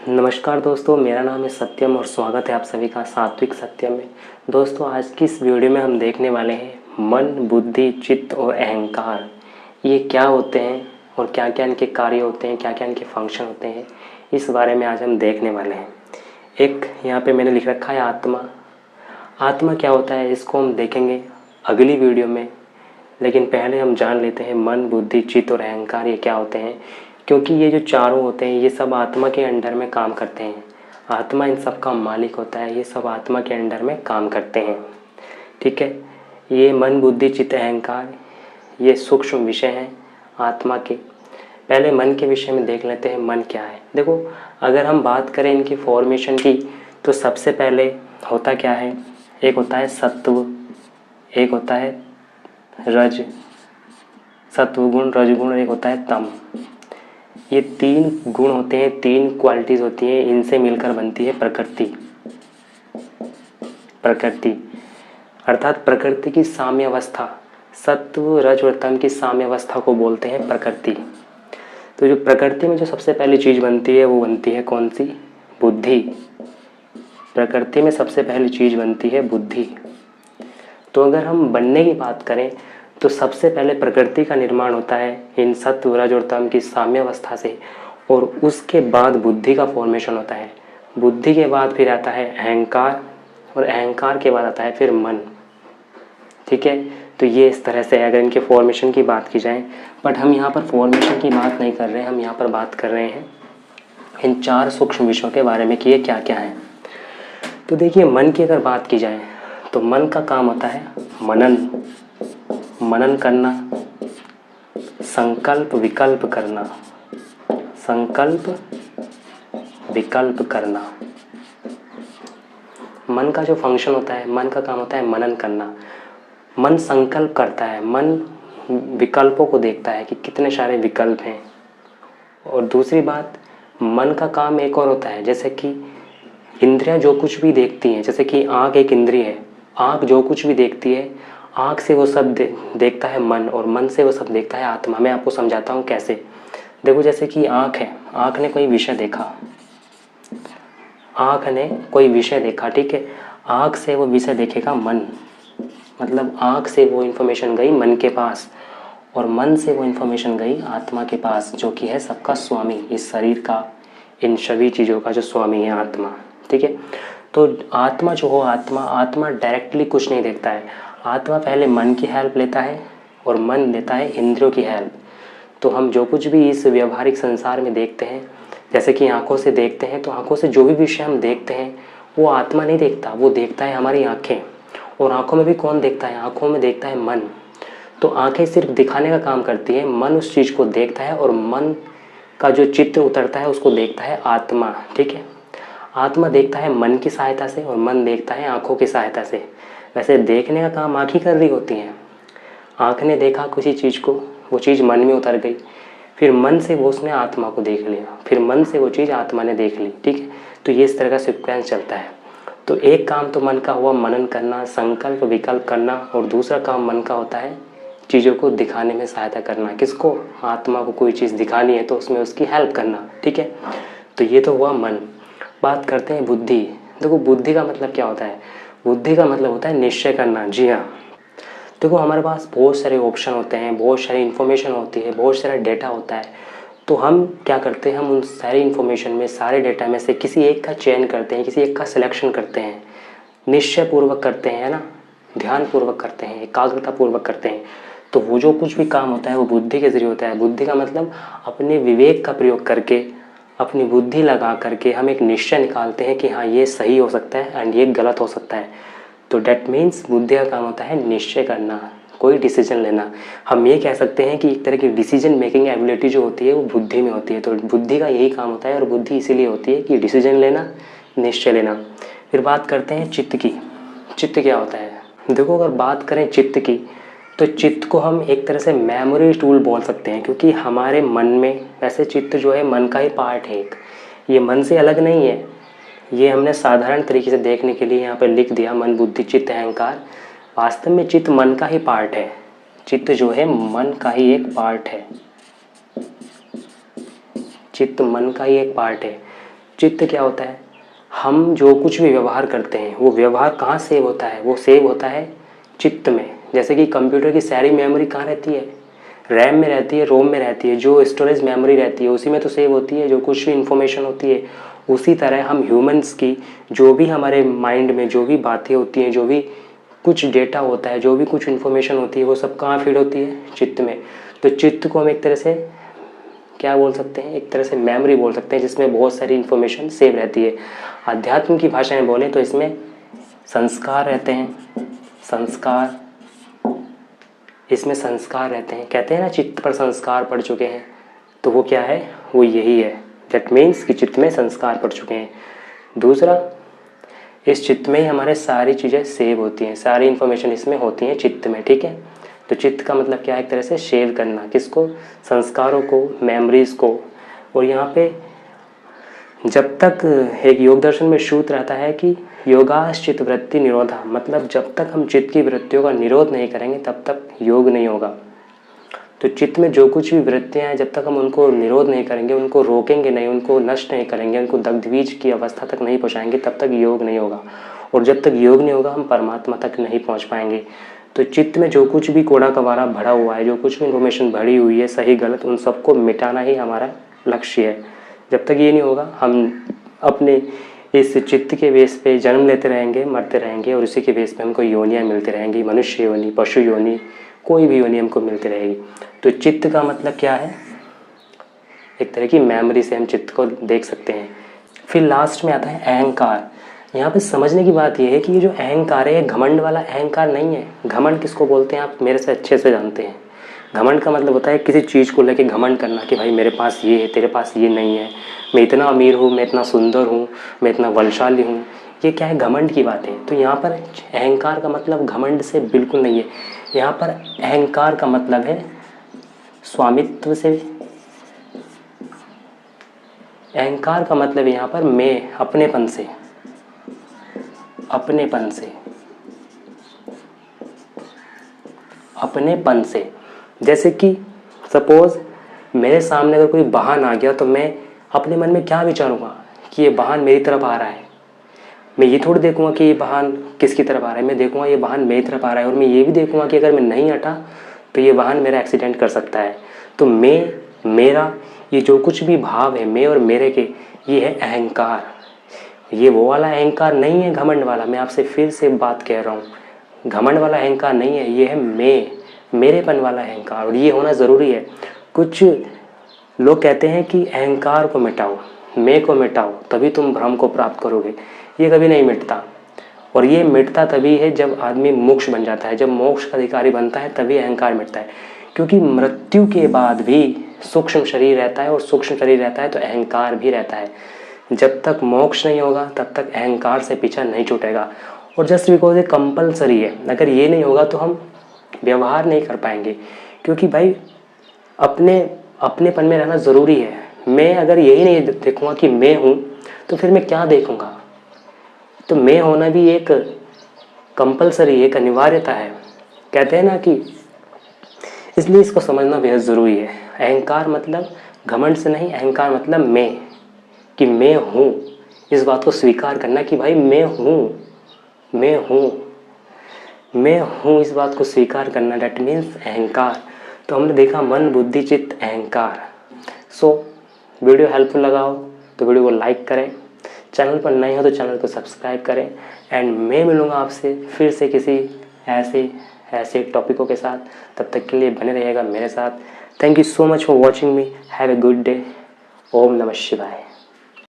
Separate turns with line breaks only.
नमस्कार दोस्तों, मेरा नाम है सत्यम और स्वागत है आप सभी का सात्विक सत्यम में। दोस्तों, आज की इस वीडियो में हम देखने वाले हैं मन, बुद्धि, चित्त और अहंकार ये क्या होते हैं और क्या क्या इनके कार्य होते हैं, क्या क्या इनके फंक्शन होते हैं, इस बारे में आज हम देखने वाले हैं। एक यहाँ पे मैंने लिख रखा है आत्मा। आत्मा क्या होता है इसको हम देखेंगे अगली वीडियो में, लेकिन पहले हम जान लेते हैं मन, बुद्धि, चित्त और अहंकार ये क्या होते हैं, क्योंकि ये जो चारों होते हैं ये सब आत्मा के अंडर में काम करते हैं। आत्मा इन सब का मालिक होता है, ये सब आत्मा के अंडर में काम करते हैं। ठीक है, ये मन, बुद्धि, चित्त, अहंकार ये सूक्ष्म विषय हैं आत्मा के। पहले मन के विषय में देख लेते हैं मन क्या है। देखो, अगर हम बात करें इनकी फॉर्मेशन की तो सबसे पहले होता क्या है, एक होता है सत्व, एक होता है रज, सत्वगुण, रजगुण, एक होता है तम। ये तीन गुण होते हैं, तीन क्वालिटीज़ होती हैं, इनसे मिलकर बनती है प्रकृति। प्रकृति अर्थात प्रकृति की साम्य अवस्था, सत्व, रज और तम की साम्य अवस्था को बोलते हैं प्रकृति। तो जो प्रकृति में जो सबसे पहली चीज़ बनती है वो बनती है कौन सी? बुद्धि। प्रकृति में सबसे पहली चीज़ बनती है बुद्धि। तो अगर हम बनने की बात करें तो सबसे पहले प्रकृति का निर्माण होता है इन सत्व, रज और तम की साम्य अवस्था से, और उसके बाद बुद्धि का फॉर्मेशन होता है। बुद्धि के बाद फिर आता है अहंकार, और अहंकार के बाद आता है फिर मन। ठीक है, तो ये इस तरह से अगर इनके फॉर्मेशन की बात की जाए, बट हम यहाँ पर फॉर्मेशन की बात नहीं कर रहे हैं, हम यहाँ पर बात कर रहे हैं इन चार सूक्ष्म विषयों के बारे में कि ये क्या क्या है। तो देखिए, मन की अगर बात की जाए तो मन का काम होता है मनन, मनन करना, संकल्प विकल्प करना, संकल्प विकल्प करना। मन का जो फंक्शन होता है, मन का काम होता है मनन करना। मन संकल्प करता है, मन विकल्पों को देखता है कि कितने सारे विकल्प हैं। और दूसरी बात, मन का काम एक और होता है, जैसे कि इंद्रियां जो कुछ भी देखती हैं, जैसे कि आँख एक इंद्रिय है, आँख जो कुछ भी देखती है, आँख से वो सब देखता है मन, और मन से वो सब देखता है आत्मा। मैं आपको समझाता हूँ कैसे। देखो, जैसे कि आँख है, आँख ने कोई विषय देखा, आँख ने कोई विषय देखा, ठीक है, आँख से वो विषय देखेगा मन, मतलब आँख से वो इन्फॉर्मेशन गई मन के पास, और मन से वो इन्फॉर्मेशन गई आत्मा के पास, जो कि है सबका स्वामी, इस शरीर का, इन सभी चीज़ों का जो स्वामी है आत्मा। ठीक है, तो आत्मा जो हो, आत्मा डायरेक्टली कुछ नहीं देखता है। आत्मा पहले मन की हेल्प लेता है और मन लेता है इंद्रियों की हेल्प। तो हम जो कुछ भी इस व्यवहारिक संसार में देखते हैं, जैसे कि आंखों से देखते हैं, तो आंखों से जो भी विषय हम देखते हैं वो आत्मा नहीं देखता, वो देखता है हमारी आँखें। और आँखों में भी कौन देखता है? आँखों में देखता है मन। तो आँखें सिर्फ दिखाने का काम करती है, मन उस चीज़ को देखता है, और मन का जो चित्र उतरता है उसको देखता है आत्मा। ठीक है, आत्मा देखता है मन की सहायता से और मन देखता है आँखों की सहायता से। वैसे देखने का काम आँख ही कर रही होती हैं। आँख ने देखा किसी चीज़ को, वो चीज़ मन में उतर गई, फिर मन से वो उसने आत्मा को देख लिया, फिर मन से वो चीज़ आत्मा ने देख ली। ठीक है, तो ये इस तरह का सीक्वेंस चलता है। तो एक काम तो मन का हुआ मनन करना, संकल्प विकल्प करना, और दूसरा काम मन का होता है चीज़ों को दिखाने में सहायता करना। किसको? आत्मा को कोई चीज़ दिखानी है तो उसमें उसकी हेल्प करना। ठीक है, तो ये तो हुआ मन। बात करते हैं बुद्धि। देखो, बुद्धि का मतलब क्या होता है? बुद्धि का मतलब होता है निश्चय करना। जी हाँ, देखो, हमारे पास बहुत सारे ऑप्शन होते हैं, बहुत सारी इन्फॉर्मेशन होती है, बहुत सारा डेटा होता है। तो हम क्या करते हैं, हम उन सारी इन्फॉर्मेशन में, सारे डेटा में से किसी एक का चयन करते हैं, किसी एक का सिलेक्शन करते हैं, निश्चय पूर्वक करते हैं, है ना, ध्यान पूर्वक करते हैं, एकाग्रता पूर्वक करते हैं। तो वो जो कुछ भी काम होता है वो बुद्धि के जरिए होता है। बुद्धि का मतलब अपने विवेक का प्रयोग करके, अपनी बुद्धि लगा करके हम एक निश्चय निकालते हैं कि हाँ, ये सही हो सकता है एंड ये गलत हो सकता है। तो डैट मीन्स बुद्धि का काम होता है निश्चय करना, कोई डिसीजन लेना। हम ये कह सकते हैं कि एक तरह की डिसीजन मेकिंग एबिलिटी जो होती है वो बुद्धि में होती है। तो बुद्धि का यही काम होता है, और बुद्धि इसीलिए होती है कि डिसीजन लेना, निश्चय लेना। फिर बात करते हैं चित्त की। चित्त क्या होता है? देखो, अगर बात करें चित्त की, तो चित्त को हम एक तरह से मेमोरी टूल बोल सकते हैं, क्योंकि हमारे मन में, वैसे चित्त जो है मन का ही पार्ट है एक, ये मन से अलग नहीं है। ये हमने साधारण तरीके से देखने के लिए यहाँ पर लिख दिया मन, बुद्धि, चित्त, अहंकार। वास्तव में चित्त मन का ही पार्ट है। चित्त जो है मन का ही एक पार्ट है। चित्त मन का ही एक पार्ट है। चित्त क्या होता है? हम जो कुछ भी व्यवहार करते हैं वो व्यवहार कहाँ सेव होता है? वो सेव होता है चित्त में। जैसे कि कंप्यूटर की सारी मेमोरी कहाँ रहती है? रैम में रहती है, रोम में रहती है। जो स्टोरेज मेमोरी रहती है उसी में तो सेव होती है जो कुछ भी इंफॉर्मेशन होती है। उसी तरह हम ह्यूमंस की जो भी हमारे माइंड में जो भी बातें होती हैं, जो भी कुछ डेटा होता है, जो भी कुछ इन्फॉर्मेशन होती है, वो सब कहाँ फीड होती है? चित्त में। तो चित्त को हम एक तरह से क्या बोल सकते हैं? एक तरह से मेमोरी बोल सकते हैं, जिसमें बहुत सारी इन्फॉर्मेशन सेव रहती है। अध्यात्म की भाषा में बोलें तो इसमें संस्कार रहते हैं। संस्कार, इसमें संस्कार रहते हैं। कहते हैं ना चित्त पर संस्कार पड़ चुके हैं, तो वो क्या है? वो यही है। दैट मीन्स कि चित्त में संस्कार पड़ चुके हैं। दूसरा, इस चित्त में ही हमारे सारी चीज़ें सेव होती हैं, सारी इन्फॉर्मेशन इसमें होती हैं चित्त में, ठीक है। तो चित्त का मतलब क्या है? एक तरह से सेव करना। किसको? संस्कारों को, मेमोरीज को। और यहाँ पे जब तक एक योग दर्शन में सूत्र आता है कि योगास चित्त वृत्ति निरोधा, मतलब जब तक हम चित्त की वृत्तियों का निरोध नहीं करेंगे तब तक योग नहीं होगा। तो चित्त में जो कुछ भी वृत्तियाँ हैं, जब तक हम उनको निरोध नहीं करेंगे, उनको रोकेंगे नहीं, उनको नष्ट नहीं करेंगे, उनको दग्धबीज की अवस्था तक नहीं पहुँचाएंगे, तब तक योग नहीं होगा। और जब तक योग नहीं होगा हम परमात्मा तक नहीं पहुँच पाएंगे। तो चित्त में जो कुछ भी कूड़ा कबाड़ा भरा हुआ है, जो कुछ भी इन्फॉर्मेशन भरी हुई है, सही गलत, उन सबको मिटाना ही हमारा लक्ष्य है। जब तक ये नहीं होगा हम अपने इस चित्त के बेस पे जन्म लेते रहेंगे, मरते रहेंगे, और उसी के बेस पे हमको योनियाँ मिलती रहेंगी। मनुष्य योनि, पशु योनि, कोई भी योनि हमको मिलती रहेगी। तो चित्त का मतलब क्या है? एक तरह की मेमोरी से हम चित्त को देख सकते हैं। फिर लास्ट में आता है अहंकार। यहाँ पे समझने की बात यह है कि ये जो अहंकार है, घमंड वाला अहंकार नहीं है। घमंड किसको बोलते हैं आप मेरे से अच्छे से जानते हैं। घमंड का मतलब होता है किसी चीज़ को लेके घमंड करना कि भाई मेरे पास ये है, तेरे पास ये नहीं है, मैं इतना अमीर हूँ, मैं इतना सुंदर हूँ, मैं इतना बलशाली हूँ। ये क्या है? घमंड की बात है। तो यहाँ पर अहंकार का मतलब घमंड से बिल्कुल नहीं है। यहाँ पर अहंकार का मतलब है स्वामित्व से। अहंकार का मतलब यहाँ पर मैं, अपनेपन से, अपनेपन से, अपनेपन से। जैसे कि सपोज मेरे सामने अगर कोई वाहन आ गया तो मैं अपने मन में क्या विचारूंगा कि ये वाहन मेरी तरफ आ रहा है। मैं ये थोड़ी देखूंगा कि ये वाहन किसकी तरफ आ रहा है, मैं देखूंगा ये वाहन मेरी तरफ आ रहा है। और मैं ये भी देखूंगा कि अगर मैं नहीं हटा तो ये वाहन मेरा एक्सीडेंट कर सकता है। तो मैं, मेरा, ये जो कुछ भी भाव है मैं और मेरे के, ये है अहंकार। ये वो वाला अहंकार नहीं है घमंड वाला। मैं आपसे फिर से बात कह रहा हूँ, घमंड वाला अहंकार नहीं है, ये है मैं, मेरेपन वाला अहंकार। और ये होना ज़रूरी है। कुछ लोग कहते हैं कि अहंकार को मिटाओ, मैं को मिटाओ, तभी तुम ब्रह्म को प्राप्त करोगे। ये कभी नहीं मिटता। और ये मिटता तभी है जब आदमी मोक्ष बन जाता है, जब मोक्ष का अधिकारी बनता है तभी अहंकार मिटता है। क्योंकि मृत्यु के बाद भी सूक्ष्म शरीर रहता है, और सूक्ष्म शरीर रहता है तो अहंकार भी रहता है। जब तक मोक्ष नहीं होगा तब तक अहंकार से पीछा नहीं छूटेगा। और जस्ट बिकॉज ये कंपलसरी है, अगर ये नहीं होगा तो हम व्यवहार नहीं कर पाएंगे। क्योंकि भाई अपनेपन में रहना ज़रूरी है। मैं अगर यही नहीं देखूंगा कि मैं हूँ तो फिर मैं क्या देखूंगा? तो मैं होना भी एक कंपलसरी, एक अनिवार्यता है। कहते हैं ना कि इसलिए इसको समझना बेहद ज़रूरी है। अहंकार मतलब घमंड से नहीं, अहंकार मतलब मैं, कि मैं हूँ। इस बात को स्वीकार करना कि भाई मैं हूँ, मैं हूँ, मैं हूँ, इस बात को स्वीकार करना, डैट मीन्स अहंकार। तो हमने देखा मन, बुद्धि, चित्त, अहंकार। सो वीडियो हेल्पफुल लगा हो तो वीडियो को लाइक करें, चैनल पर नए हो तो चैनल को सब्सक्राइब करें। एंड मैं मिलूँगा आपसे फिर से किसी ऐसे टॉपिकों के साथ। तब तक के लिए बने रहिएगा मेरे साथ। Thank you so much for watching me. Have a good day. ओम नमः शिवाय।